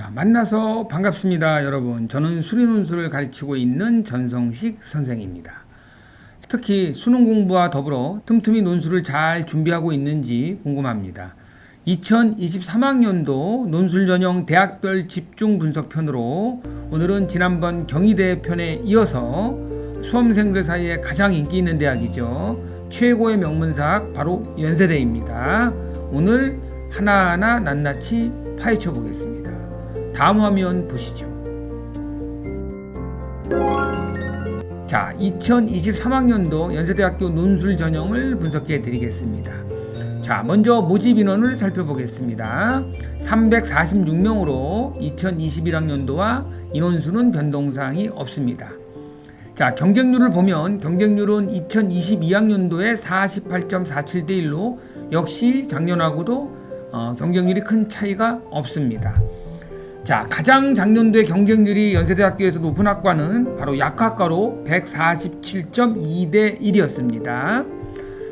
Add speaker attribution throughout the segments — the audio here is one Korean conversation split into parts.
Speaker 1: 자, 만나서 반갑습니다, 여러분. 저는 수리논술을 가르치고 있는 전성식 선생입니다. 특히 수능 공부와 더불어 틈틈이 논술을 잘 준비하고 있는지 궁금합니다. 2023학년도 논술 전형 대학별 집중 분석 편으로 오늘은 지난번 경희대 편에 이어서 수험생들 사이에 가장 인기 있는 대학이죠. 최고의 명문사학 바로 연세대입니다. 오늘 하나하나 낱낱이 파헤쳐 보겠습니다. 다음 화면 보시죠. 자, 2023학년도 연세대학교 논술 전형을 분석해 드리겠습니다. 자, 먼저 모집 인원을 살펴보겠습니다. 346명으로 2021학년도와 인원수는 변동사항이 없습니다. 자, 경쟁률을 보면 경쟁률은 2022학년도에 48.47대 1로 역시 작년하고도 경쟁률이 큰 차이가 없습니다. 자, 가장 작년도에 경쟁률이 연세대학교에서 높은 학과는 바로 약학과로 147.2대 1이었습니다.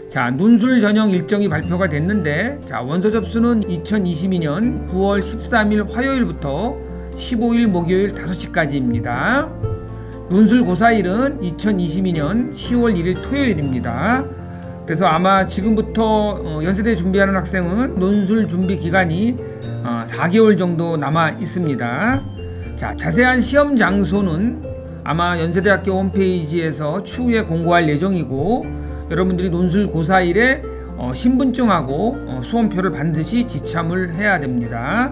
Speaker 1: 자, 논술 전형 일정이 발표가 됐는데, 자, 원서 접수는 2022년 9월 13일 화요일부터 15일 목요일 5시까지입니다. 논술 고사일은 2022년 10월 1일 토요일입니다. 그래서 아마 지금부터 연세대 준비하는 학생은 논술 준비 기간이 4개월 정도 남아 있습니다. 자, 자세한 시험 장소는 아마 연세대학교 홈페이지에서 추후에 공고할 예정이고, 여러분들이 논술 고사일에 신분증하고 수험표를 반드시 지참을 해야 됩니다.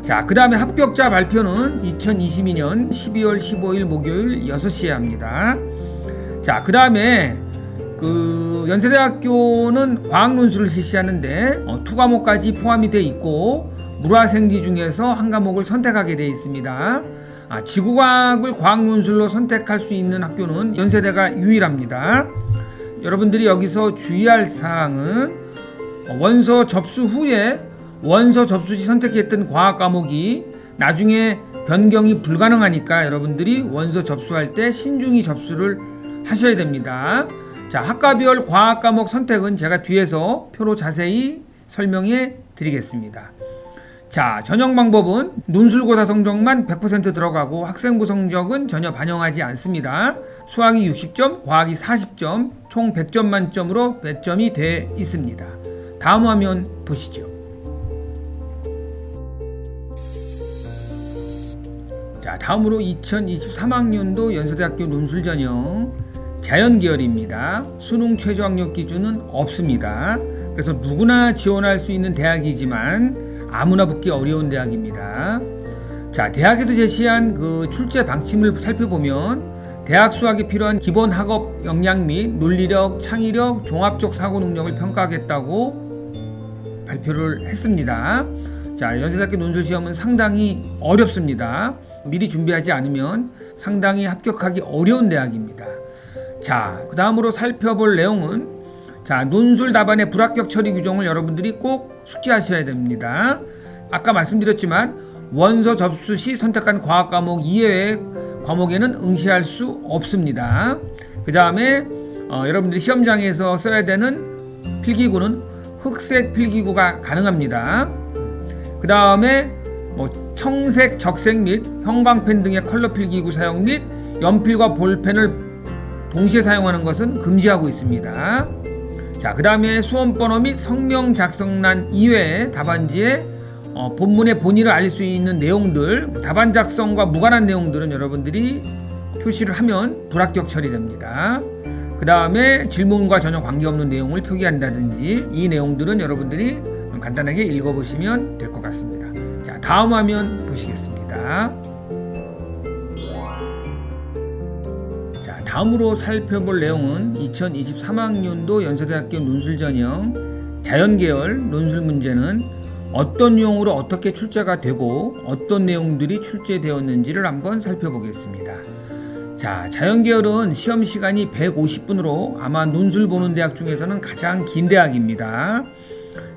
Speaker 1: 자, 그 다음에 합격자 발표는 2022년 12월 15일 목요일 6시에 합니다. 자, 그 다음에 연세대학교는 과학 논술을 실시하는데 2과목까지 포함이 되어 있고, 물화생지 중에서 한 과목을 선택하게 되어 있습니다. 지구과학을 과학 논술로 선택할 수 있는 학교는 연세대가 유일합니다. 여러분들이 여기서 주의할 사항은 원서 접수 후에 원서 접수 시 선택했던 과학 과목이 나중에 변경이 불가능하니까 여러분들이 원서 접수할 때 신중히 접수를 하셔야 됩니다. 자, 학과별 과학 과목 선택은 제가 뒤에서 표로 자세히 설명해 드리겠습니다. 자, 전형 방법은 논술고사 성적만 100% 들어가고 학생부 성적은 전혀 반영하지 않습니다. 수학이 60점, 과학이 40점, 총 100점 만점으로 배점이 돼 있습니다. 다음 화면 보시죠. 자, 다음으로 2023학년도 연세대학교 논술 전형 자연계열입니다. 수능 최저 학력 기준은 없습니다. 그래서 누구나 지원할 수 있는 대학이지만 아무나 붙기 어려운 대학입니다. 자, 대학에서 제시한 출제 방침을 살펴보면 대학 수학에 필요한 기본 학업 역량 및 논리력, 창의력, 종합적 사고 능력을 평가하겠다고 발표를 했습니다. 자, 연세대학교 논술 시험은 상당히 어렵습니다. 미리 준비하지 않으면 상당히 합격하기 어려운 대학입니다. 자, 그 다음으로 살펴볼 내용은, 자, 논술 답안의 불합격 처리 규정을 여러분들이 꼭 숙지하셔야 됩니다. 아까 말씀드렸지만 원서 접수 시 선택한 과학 과목 이외의 과목에는 응시할 수 없습니다. 그 다음에 여러분들이 시험장에서 써야 되는 필기구는 흑색 필기구가 가능합니다. 그 다음에 청색, 적색 및 형광펜 등의 컬러 필기구 사용 및 연필과 볼펜을 동시에 사용하는 것은 금지하고 있습니다. 자, 그 다음에 수험번호 및 성명 작성란 이외에 답안지에 본문의 본의를 알릴 수 있는 내용들, 답안 작성과 무관한 내용들은 여러분들이 표시를 하면 불합격 처리됩니다. 그 다음에 질문과 전혀 관계없는 내용을 표기한다든지 이 내용들은 여러분들이 간단하게 읽어보시면 될 것 같습니다. 자, 다음 화면 보시겠습니다. 자, 다음으로 살펴볼 내용은 2023학년도 연세대학교 논술 전형 자연계열 논술 문제는 어떤 유형으로 어떻게 출제가 되고 어떤 내용들이 출제되었는지를 한번 살펴보겠습니다. 자, 자연계열은 시험 시간이 150분으로 아마 논술 보는 대학 중에서는 가장 긴 대학입니다.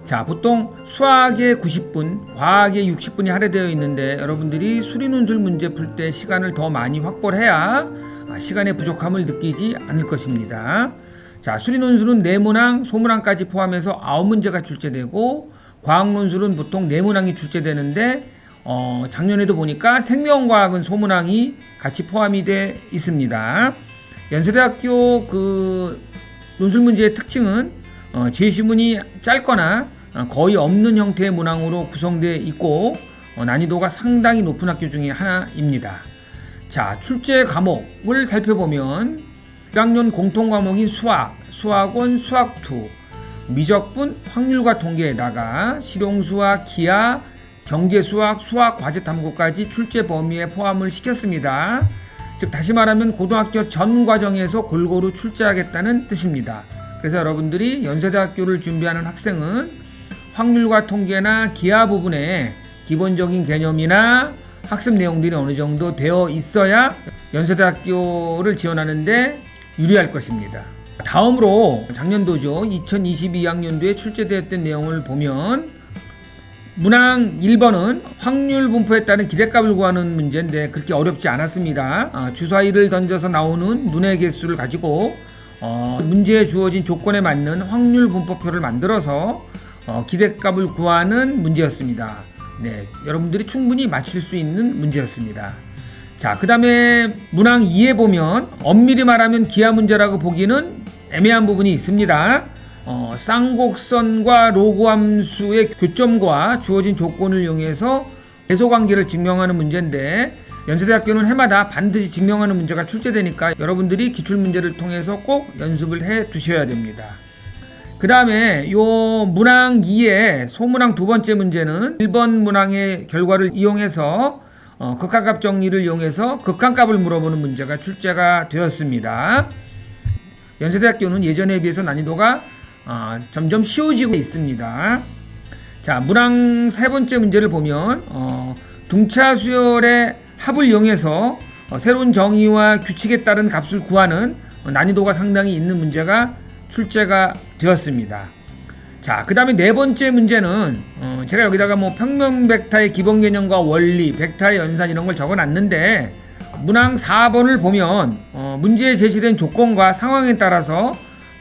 Speaker 1: 자, 보통 수학에 90분, 과학에 60분이 할애되어 있는데 여러분들이 수리논술 문제 풀 때 시간을 더 많이 확보를 해야 시간의 부족함을 느끼지 않을 것입니다. 자, 수리논술은 네문항, 소문항까지 포함해서 9문제가 출제되고 과학논술은 보통 4문항이 출제되는데 작년에도 보니까 생명과학은 소문항이 같이 포함이 돼 있습니다. 연세대학교 그 논술 문제의 특징은 제시문이 짧거나 거의 없는 형태의 문항으로 구성되어 있고 난이도가 상당히 높은 학교 중에 하나입니다. 자, 출제 과목을 살펴보면 1학년 공통 과목인 수학원 수학2, 미적분, 확률과 통계에다가 실용수학, 기하, 경제수학, 수학과제 탐구까지 출제 범위에 포함을 시켰습니다. 즉 다시 말하면 고등학교 전 과정에서 골고루 출제하겠다는 뜻입니다. 그래서 여러분들이 연세대학교를 준비하는 학생은 확률과 통계나 기하 부분에 기본적인 개념이나 학습 내용들이 어느 정도 되어 있어야 연세대학교를 지원하는데 유리할 것입니다. 다음으로 작년도죠. 2022학년도에 출제되었던 내용을 보면 문항 1번은 확률 분포에 따른 기대값을 구하는 문제인데 그렇게 어렵지 않았습니다. 주사위를 던져서 나오는 눈의 개수를 가지고 문제에 주어진 조건에 맞는 확률 분포표를 만들어서 기대값을 구하는 문제였습니다. 네, 여러분들이 충분히 맞출 수 있는 문제였습니다. 자, 그 다음에 문항 2에 보면 엄밀히 말하면 기하 문제라고 보기는 애매한 부분이 있습니다. 쌍곡선과 로그 함수의 교점과 주어진 조건을 이용해서 계소관계를 증명하는 문제인데 연세대학교는 해마다 반드시 증명하는 문제가 출제되니까 여러분들이 기출문제를 통해서 꼭 연습을 해 두셔야 됩니다. 그 다음에 요 문항 2의 소문항 두 번째 문제는 1번 문항의 결과를 이용해서 극한값 정리를 이용해서 극한값을 물어보는 문제가 출제가 되었습니다. 연세대학교는 예전에 비해서 난이도가 점점 쉬워지고 있습니다. 자, 문항 세 번째 문제를 보면 등차 수열의 합을 이용해서 새로운 정의와 규칙에 따른 값을 구하는 난이도가 상당히 있는 문제가 출제가 되었습니다. 자, 그 다음에 네 번째 문제는 제가 여기다가 뭐 평면 벡터의 기본 개념과 원리, 벡터의 연산 이런 걸 적어놨는데 문항 4번을 보면 문제에 제시된 조건과 상황에 따라서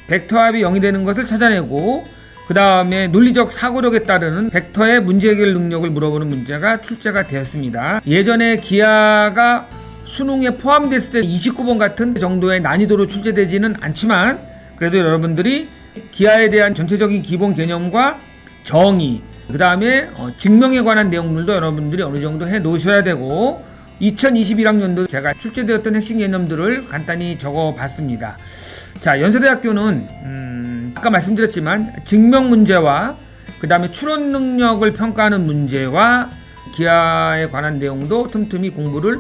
Speaker 1: 벡터 합이 0이 되는 것을 찾아내고 그 다음에 논리적 사고력에 따르는 벡터의 문제 해결 능력을 물어보는 문제가 출제가 되었습니다. 예전에 기하가 수능에 포함됐을 때 29번 같은 정도의 난이도로 출제되지는 않지만 그래도 여러분들이 기하에 대한 전체적인 기본 개념과 정의 그 다음에 증명에 관한 내용들도 여러분들이 어느 정도 해 놓으셔야 되고 2021학년도 제가 출제되었던 핵심 개념들을 간단히 적어 봤습니다. 자, 연세대학교는 아까 말씀드렸지만 증명 문제와 그 다음에 추론 능력을 평가하는 문제와 기하에 관한 내용도 틈틈이 공부를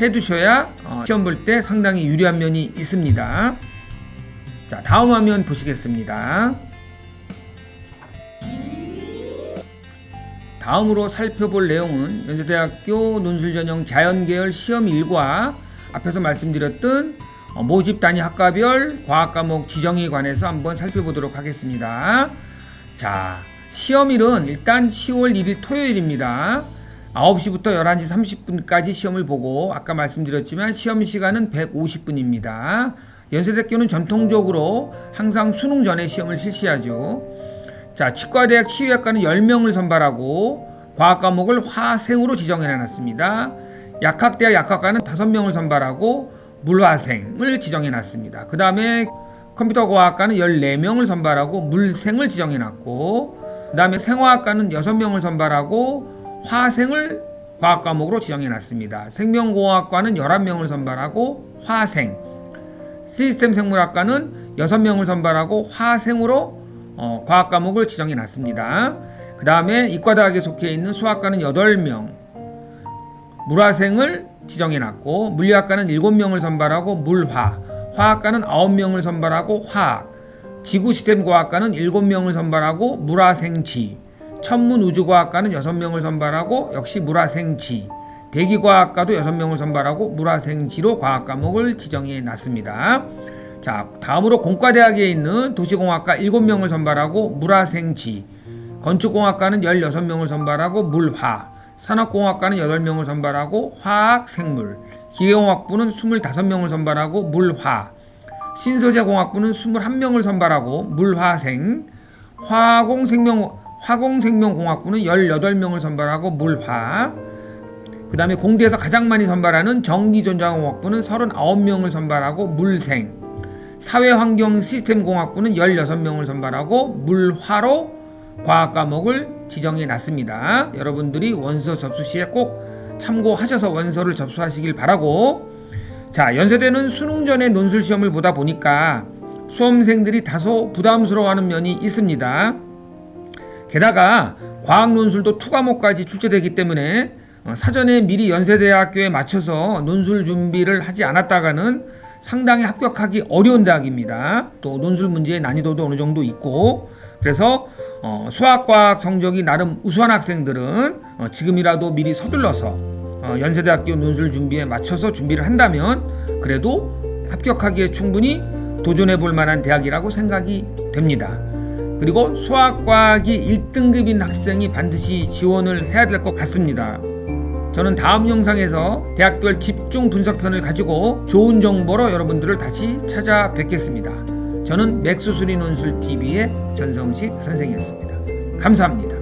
Speaker 1: 해 두셔야 시험 볼 때 상당히 유리한 면이 있습니다. 자, 다음 화면 보시겠습니다. 다음으로 살펴볼 내용은 연세대학교 논술전형 자연계열 시험 1과 앞에서 말씀드렸던 모집 단위 학과별 과학과목 지정에 관해서 한번 살펴보도록 하겠습니다. 자, 시험일은 일단 10월 1일 토요일입니다. 9시부터 11시 30분까지 시험을 보고 아까 말씀드렸지만 시험 시간은 150분입니다. 연세대학교는 전통적으로 항상 수능 전에 시험을 실시하죠. 자, 치과대학 치유학과는 10명을 선발하고 과학과목을 화생으로 지정해놨습니다. 약학대학 약학과는 5명을 선발하고 물화생을 지정해놨습니다. 그 다음에 컴퓨터과학과는 14명을 선발하고 물생을 지정해놨고 그 다음에 생화학과는 6명을 선발하고 화생을 과학과목으로 지정해놨습니다. 생명공학과는 11명을 선발하고 화생, 시스템 생물학과는 6명을 선발하고 화생으로 과학과목을 지정해놨습니다. 그 다음에 이과대학에 속해 있는 수학과는 8명, 물화생을 지정해놨고 물리학과는 7명을 선발하고 물화, 화학과는 9명을 선발하고 화학, 지구시스템과학과는 7명을 선발하고 물화생지, 천문우주과학과는 6명을 선발하고 역시 물화생지, 대기과학과도 6명을 선발하고 물화생지로 과학과목을 지정해놨습니다. 자, 다음으로 공과대학에 있는 도시공학과 7명을 선발하고 물화생지, 건축공학과는 16명을 선발하고 물화, 산업공학과는 8명을 선발하고 화학생물, 기계공학부는 25명을 선발하고 물화, 신소재공학부는 21명을 선발하고 물화생, 화공생명공학부는 18명을 선발하고 물화, 그 다음에 공대에서 가장 많이 선발하는 전기전자공학부는 39명을 선발하고 물생, 사회환경시스템공학부는 16명을 선발하고 물화로 과학 과목을 지정해 놨습니다. 여러분들이 원서 접수 시에 꼭 참고하셔서 원서를 접수하시길 바라고. 자, 연세대는 수능 전에 논술 시험을 보다 보니까 수험생들이 다소 부담스러워하는 면이 있습니다. 게다가 과학 논술도 2과목까지 출제되기 때문에 사전에 미리 연세대학교에 맞춰서 논술 준비를 하지 않았다가는 상당히 합격하기 어려운 대학입니다. 또 논술 문제의 난이도도 어느 정도 있고, 그래서 수학과학 성적이 나름 우수한 학생들은 지금이라도 미리 서둘러서 연세대학교 논술 준비에 맞춰서 준비를 한다면 그래도 합격하기에 충분히 도전해 볼 만한 대학이라고 생각이 됩니다. 그리고 수학과학이 1등급인 학생이 반드시 지원을 해야 될 것 같습니다. 저는 다음 영상에서 대학별 집중 분석편을 가지고 좋은 정보로 여러분들을 다시 찾아뵙겠습니다. 저는 맥수수리 논술TV의 전성식 선생이었습니다. 감사합니다.